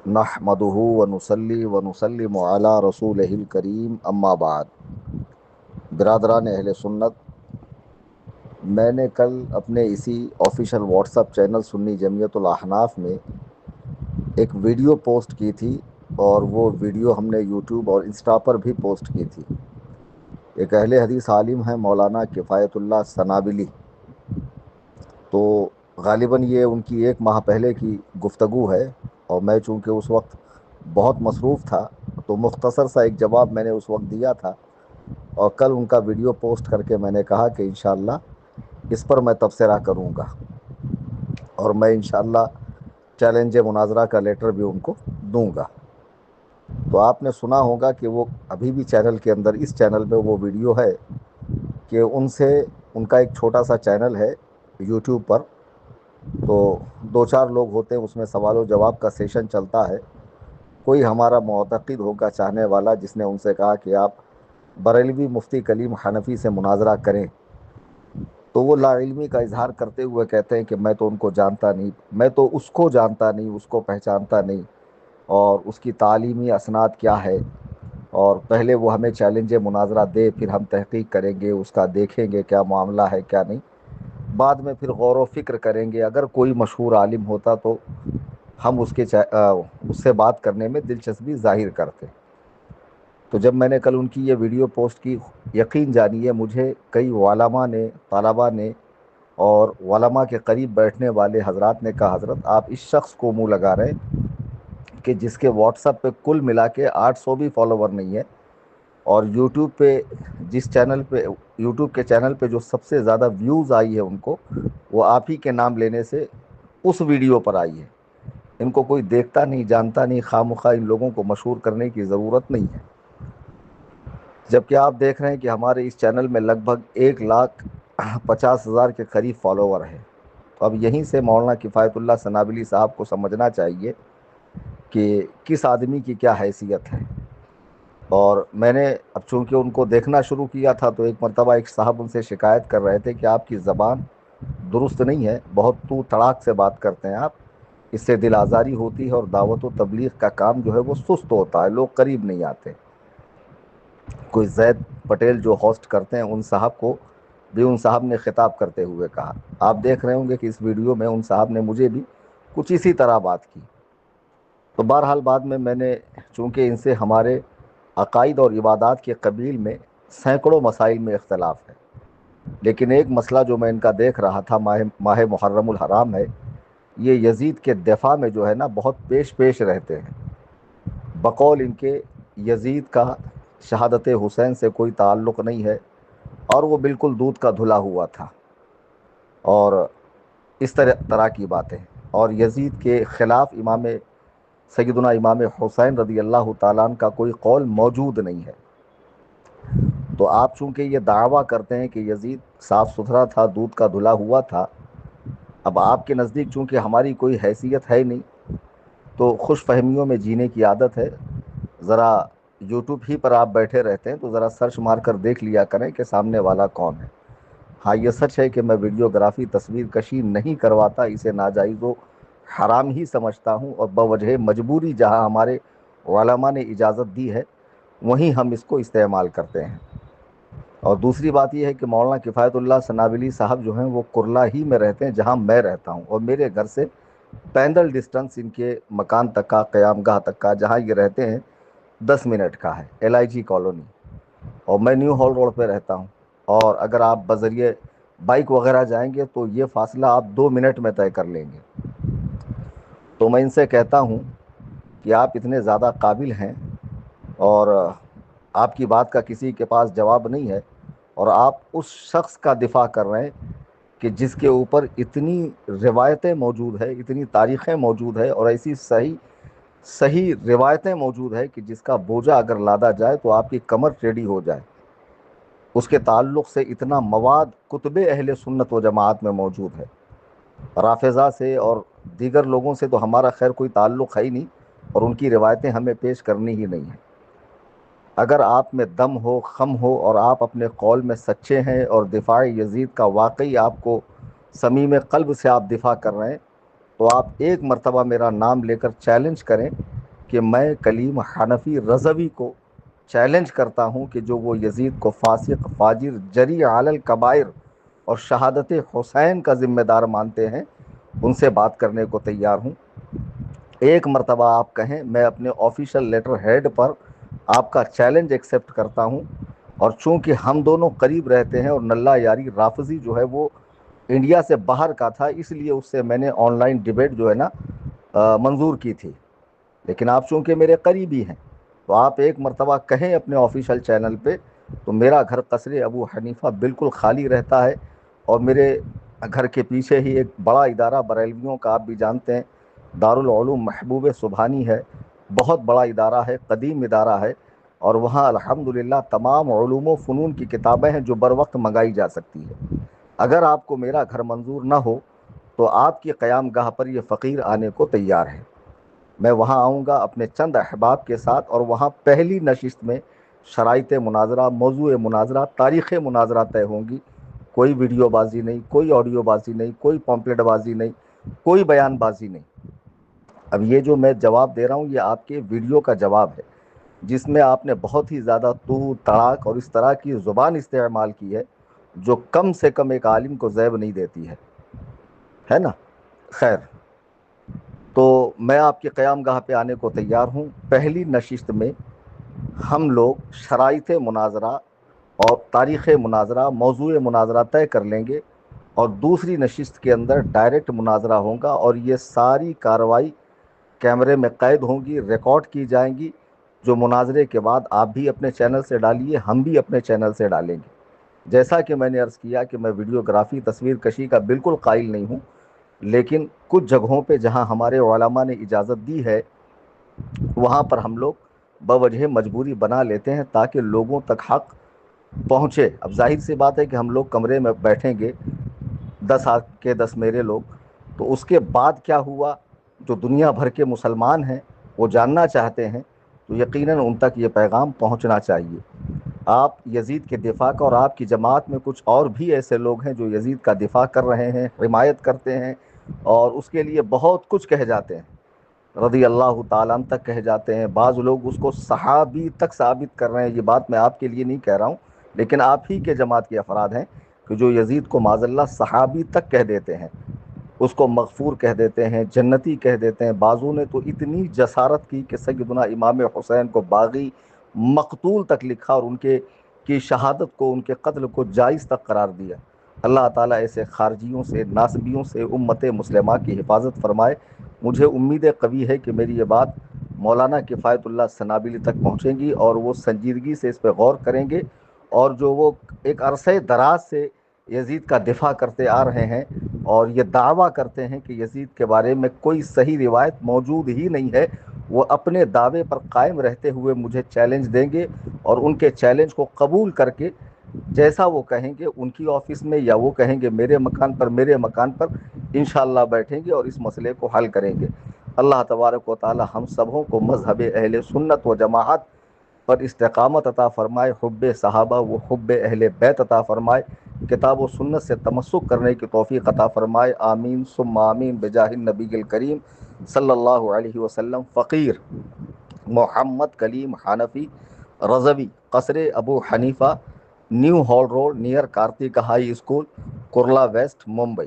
نحمدہ ونصلی ونسلم علی رسولہ الکریم اما بعد۔ برادران اہل سنت، میں نے کل اپنے اسی آفیشیل واٹس ایپ چینل سنی جمعیت الاحناف میں ایک ویڈیو پوسٹ کی تھی، اور وہ ویڈیو ہم نے یوٹیوب اور انسٹا پر بھی پوسٹ کی تھی۔ ایک اہل حدیث عالم ہیں مولانا کفایت اللہ سنابلی، تو غالباً یہ ان کی 1 ماہ پہلے کی گفتگو ہے، اور میں چونکہ اس وقت بہت مصروف تھا تو مختصر سا ایک جواب میں نے اس وقت دیا تھا، اور کل ان کا ویڈیو پوسٹ کر کے میں نے کہا کہ انشاءاللہ اس پر میں تبصرہ کروں گا، اور میں انشاءاللہ چیلنج مناظرہ کا لیٹر بھی ان کو دوں گا۔ تو آپ نے سنا ہوگا کہ وہ ابھی بھی چینل کے اندر، اس چینل پہ وہ ویڈیو ہے کہ ان کا ایک چھوٹا سا چینل ہے یوٹیوب پر، تو 2-4 لوگ ہوتے ہیں، اس میں سوال و جواب کا سیشن چلتا ہے۔ کوئی ہمارا معتقد ہوگا چاہنے والا جس نے ان سے کہا کہ آپ بریلوی مفتی کلیم حنفی سے مناظرہ کریں، تو وہ لا علمی کا اظہار کرتے ہوئے کہتے ہیں کہ میں تو ان کو جانتا نہیں، میں تو اس کو جانتا نہیں، اس کو پہچانتا نہیں، اور اس کی تعلیمی اسناد کیا ہے، اور پہلے وہ ہمیں چیلنج مناظرہ دے، پھر ہم تحقیق کریں گے، اس کا دیکھیں گے کیا معاملہ ہے کیا نہیں، بعد میں پھر غور و فکر کریں گے، اگر کوئی مشہور عالم ہوتا تو ہم اس سے بات کرنے میں دلچسپی ظاہر کرتے۔ تو جب میں نے کل ان کی یہ ویڈیو پوسٹ کی، یقین جانیے مجھے کئی علماء نے، طلباء نے، اور علماء کے قریب بیٹھنے والے حضرات نے کہا حضرت آپ اس شخص کو منہ لگا رہے ہیں کہ جس کے واٹس ایپ پہ کل ملا کے 800 بھی فالوور نہیں ہے، اور یوٹیوب پہ یوٹیوب کے چینل پہ جو سب سے زیادہ ویوز آئی ہے ان کو، وہ آپ ہی کے نام لینے سے اس ویڈیو پر آئی ہے۔ ان کو کوئی دیکھتا نہیں، جانتا نہیں، خواہ مخواہ ان لوگوں کو مشہور کرنے کی ضرورت نہیں ہے۔ جبکہ آپ دیکھ رہے ہیں کہ ہمارے اس چینل میں لگ بھگ 1,50,000 کے قریب فالوور ہیں۔ تو اب یہیں سے مولانا کفایت اللہ سنابلی صاحب کو سمجھنا چاہیے کہ کس آدمی کی کیا حیثیت ہے۔ اور میں نے اب چونکہ ان کو دیکھنا شروع کیا تھا، تو ایک مرتبہ ایک صاحب ان سے شکایت کر رہے تھے کہ آپ کی زبان درست نہیں ہے، بہت تو تڑاک سے بات کرتے ہیں آپ، اس سے دل آزاری ہوتی ہے، اور دعوت و تبلیغ کا کام جو ہے وہ سست ہوتا ہے، لوگ قریب نہیں آتے۔ کوئی زید پٹیل جو ہوسٹ کرتے ہیں، ان صاحب کو بھی ان صاحب نے خطاب کرتے ہوئے کہا۔ آپ دیکھ رہے ہوں گے کہ اس ویڈیو میں ان صاحب نے مجھے بھی کچھ اسی طرح بات کی۔ تو بہرحال بعد میں نے چونکہ ان سے ہمارے عقائد اور عبادات کے قبیل میں سینکڑوں مسائل میں اختلاف ہے، لیکن ایک مسئلہ جو میں ان کا دیکھ رہا تھا، ماہ محرم الحرام ہے، یہ یزید کے دفاع میں جو ہے نا بہت پیش پیش رہتے ہیں۔ بقول ان کے یزید کا شہادت حسین سے کوئی تعلق نہیں ہے، اور وہ بالکل دودھ کا دھلا ہوا تھا، اور اس طرح کی باتیں، اور یزید کے خلاف سیدنا امام حسین رضی اللہ تعالیٰ عنہ کا کوئی قول موجود نہیں ہے۔ تو آپ چونکہ یہ دعویٰ کرتے ہیں کہ یزید صاف ستھرا تھا، دودھ کا دھلا ہوا تھا، اب آپ کے نزدیک چونکہ ہماری کوئی حیثیت ہے نہیں، تو خوش فہمیوں میں جینے کی عادت ہے، ذرا یوٹیوب ہی پر آپ بیٹھے رہتے ہیں تو ذرا سرچ مار کر دیکھ لیا کریں کہ سامنے والا کون ہے۔ ہاں یہ سچ ہے کہ میں ویڈیوگرافی، تصویر کشی نہیں کرواتا، اسے ناجائز و حرام ہی سمجھتا ہوں، اور بوجہ مجبوری جہاں ہمارے علماء نے اجازت دی ہے وہیں ہم اس کو استعمال کرتے ہیں۔ اور دوسری بات یہ ہے کہ مولانا کفایت اللہ سنابلی صاحب جو ہیں وہ کرلا ہی میں رہتے ہیں جہاں میں رہتا ہوں، اور میرے گھر سے پینڈل ڈسٹنس ان کے مکان تک کا، قیام گاہ تک کا، جہاں یہ رہتے ہیں 10 منٹ کا ہے، LIG کالونی، اور میں نیو ہال روڈ پہ رہتا ہوں، اور اگر آپ بذریعے بائک وغیرہ جائیں گے تو یہ فاصلہ آپ 2 منٹ میں طے کر لیں گے۔ تو میں ان سے کہتا ہوں کہ آپ اتنے زیادہ قابل ہیں، اور آپ کی بات کا کسی کے پاس جواب نہیں ہے، اور آپ اس شخص کا دفاع کر رہے ہیں کہ جس کے اوپر اتنی روایتیں موجود ہے، اتنی تاریخیں موجود ہے، اور ایسی صحیح روایتیں موجود ہے کہ جس کا بوجھا اگر لادا جائے تو آپ کی کمر ٹیڑھی ہو جائے۔ اس کے تعلق سے اتنا مواد کتب اہل سنت و جماعت میں موجود ہے۔ رافضہ سے اور دیگر لوگوں سے تو ہمارا خیر کوئی تعلق ہے ہی نہیں، اور ان کی روایتیں ہمیں پیش کرنی ہی نہیں ہیں۔ اگر آپ میں دم ہو، خم ہو، اور آپ اپنے قول میں سچے ہیں، اور دفاع یزید کا واقعی آپ کو صمیم قلب سے آپ دفاع کر رہے ہیں، تو آپ ایک مرتبہ میرا نام لے کر چیلنج کریں کہ میں کلیم حنفی رضوی کو چیلنج کرتا ہوں کہ جو وہ یزید کو فاسق، فاجر، جری علی الکبائر اور شہادت حسین کا ذمہ دار مانتے ہیں، ان سے بات کرنے کو تیار ہوں۔ ایک مرتبہ آپ کہیں، میں اپنے آفیشیل لیٹر ہیڈ پر آپ کا چیلنج ایکسیپٹ کرتا ہوں، اور چونکہ ہم دونوں قریب رہتے ہیں اور نلہ یاری رافضی جو ہے وہ انڈیا سے باہر کا تھا، اس لیے اس سے میں نے آن لائن ڈیبیٹ جو ہے نا منظور کی تھی، لیکن آپ چونکہ میرے قریبی ہیں تو آپ ایک مرتبہ کہیں اپنے آفیشیل چینل پہ، تو میرا گھر قصر ابو حنیفہ بالکل خالی رہتا ہے، اور میرے گھر کے پیچھے ہی ایک بڑا ادارہ بریلویوں کا آپ بھی جانتے ہیں، دارالعلوم محبوب سبحانی ہے، بہت بڑا ادارہ ہے، قدیم ادارہ ہے، اور وہاں الحمدللہ تمام علوم و فنون کی کتابیں ہیں جو بر وقت منگائی جا سکتی ہے۔ اگر آپ کو میرا گھر منظور نہ ہو تو آپ کی قیام گاہ پر یہ فقیر آنے کو تیار ہے۔ میں وہاں آؤں گا اپنے چند احباب کے ساتھ، اور وہاں پہلی نشست میں شرائط مناظرہ، موضوع مناظرہ، تاریخ مناظرہ طے ہوں گی۔ کوئی ویڈیو بازی نہیں، کوئی آڈیو بازی نہیں، کوئی پمپلیٹ بازی نہیں، کوئی بیان بازی نہیں۔ اب یہ جو میں جواب دے رہا ہوں یہ آپ کے ویڈیو کا جواب ہے، جس میں آپ نے بہت ہی زیادہ تو تڑاک اور اس طرح کی زبان استعمال کی ہے جو کم سے کم ایک عالم کو زیب نہیں دیتی ہے نا؟ خیر، تو میں آپ کے قیام گاہ پہ آنے کو تیار ہوں۔ پہلی نشست میں ہم لوگ شرائط مناظرہ اور تاریخ مناظرہ، موضوع مناظرہ طے کر لیں گے، اور دوسری نشست کے اندر ڈائریکٹ مناظرہ ہوگا، اور یہ ساری کارروائی کیمرے میں قید ہوں گی، ریکارڈ کی جائیں گی، جو مناظرے کے بعد آپ بھی اپنے چینل سے ڈالیے، ہم بھی اپنے چینل سے ڈالیں گے۔ جیسا کہ میں نے عرض کیا کہ میں ویڈیوگرافی، تصویر کشی کا بالکل قائل نہیں ہوں، لیکن کچھ جگہوں پہ جہاں ہمارے علماء نے اجازت دی ہے وہاں پر ہم لوگ بوجہ مجبوری بنا لیتے ہیں تاکہ لوگوں تک حق پہنچے۔ اب ظاہر سی بات ہے کہ ہم لوگ کمرے میں بیٹھیں گے، 10 آپ کے 10 میرے لوگ، تو اس کے بعد کیا ہوا جو دنیا بھر کے مسلمان ہیں وہ جاننا چاہتے ہیں، تو یقیناً ان تک یہ پیغام پہنچنا چاہیے۔ آپ یزید کے دفاع کا، اور آپ کی جماعت میں کچھ اور بھی ایسے لوگ ہیں جو یزید کا دفاع کر رہے ہیں، حمایت کرتے ہیں، اور اس کے لیے بہت کچھ کہہ جاتے ہیں، رضی اللہ تعالیٰ عنہ تک کہہ جاتے ہیں، بعض لوگ اس کو صحابی تک ثابت کر رہے ہیں۔ یہ بات میں آپ کے لیے نہیں کہہ رہا ہوں، لیکن آپ ہی کے جماعت کے افراد ہیں کہ جو یزید کو معاذ اللہ صحابی تک کہہ دیتے ہیں، اس کو مغفور کہہ دیتے ہیں، جنتی کہہ دیتے ہیں۔ بعضوں نے تو اتنی جسارت کی کہ سیدنا امام حسین کو باغی، مقتول تک لکھا، اور ان کی شہادت کو، ان کے قتل کو جائز تک قرار دیا۔ اللہ تعالیٰ ایسے خارجیوں سے، ناصبیوں سے امت مسلمہ کی حفاظت فرمائے۔ مجھے امید قوی ہے کہ میری یہ بات مولانا کفایت اللہ سنابلی تک پہنچیں گی، اور وہ سنجیدگی سے اس پہ غور کریں گے، اور جو وہ ایک عرصے دراز سے یزید کا دفاع کرتے آ رہے ہیں اور یہ دعویٰ کرتے ہیں کہ یزید کے بارے میں کوئی صحیح روایت موجود ہی نہیں ہے، وہ اپنے دعوے پر قائم رہتے ہوئے مجھے چیلنج دیں گے، اور ان کے چیلنج کو قبول کر کے جیسا وہ کہیں گے ان کی آفس میں، یا وہ کہیں گے میرے مکان پر انشاءاللہ بیٹھیں گے اور اس مسئلے کو حل کریں گے۔ اللہ تبارک و تعالی ہم سبوں کو مذہب اہل سنت و جماعت پر استقامت عطا فرمائے، حب صحابہ و حب اہل بیت عطا فرمائے، کتاب و سنت سے تمسک کرنے کی توفیق عطا فرمائے۔ آمین ثم آمین بجاہ النبی الکریم صلی اللہ علیہ وسلم۔ فقیر محمد کلیم Hanafi Rizvi, Qasr Abu Hanifa, new hall road, near Kartik high school, Kurla west, Mumbai.